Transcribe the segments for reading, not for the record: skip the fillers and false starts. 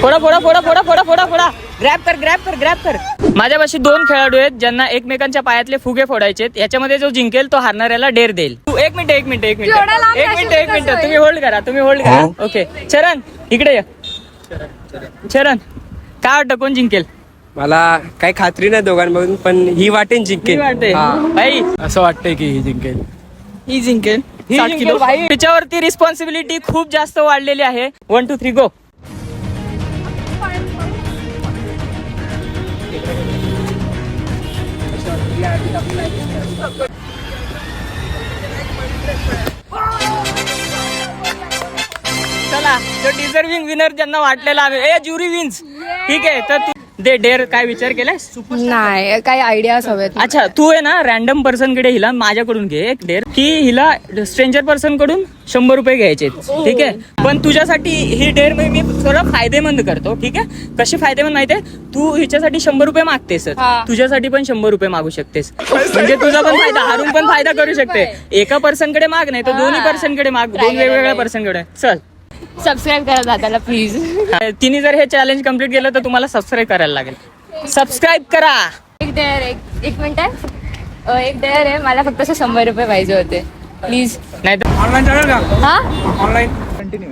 फोडा फोडा फोडा फोडा फोडा फोडा फोडा ग्रॅब कर ग्रॅब कर ग्रॅब कर. माझ्यापाशी 2 खेळाडू आहेत ज्यांना एकमेकांच्या पायातले फुगे फोडायचे. याच्यामध्ये जो जिंकेल तो हारणाऱ्याला डेअर देईल. तू एक मिनिट तुम्ही होल्ड करा ओके. चरण इकडे ये. चरण काय वाटतं कोण जिंकेल? मला काही खात्री नाही दोघांमधून, पण ही वाटेन जिंकेल. भाई असं वाटतंय की ही जिंकेल. ही जिंकेल. भाई तिच्यावरती रिस्पॉन्सिबिलिटी खूप जास्त वाढलेली आहे. 1 2 3 गो. चला जो डिझर्विंग विनर ज्यांना वाटलेला आहे ज्युरी विन्स. ठीक आहे तर तू दे डेअर. काय विचार केलास? नाही काही आयडियाज हवेत. अच्छा तू आहे ना रॅन्डम पर्सन कडे हिला माझ्याकडून घे एक डेअर की हिला स्ट्रेंजर पर्सन कडून 100 रुपये घ्यायचे. ठीक आहे पण तुझ्यासाठी ही डेअर मी थोडं फायदेमंद करतो. ठीक आहे कशी फायदेमंद माहितीये? तू हिच्यासाठी 100 रुपये मागतेस तुझ्यासाठी पण 100 रुपये मागू शकतेस. म्हणजे तुझा पण फायदा हारून पण फायदा करू शकते. एका पर्सन कडे माग नाही तर दोन्ही पर्सन कडे माग. 2 वेगवेगळ्या पर्सन कडे. चल सबस्क्राईब करा दादाला प्लीज. तिने जर हे चॅलेंज कम्प्लीट केलं तर तुम्हाला सबस्क्राईब करायला लागेल. सबस्क्राईब करा. एक डेअर एक मिनिट आहे. एक डेअर आहे मला फक्त 100 रुपये पाहिजे होते प्लीज. नाही तर ऑनलाईन चालेल का? हा ऑनलाईन कंटिन्यू.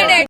नाही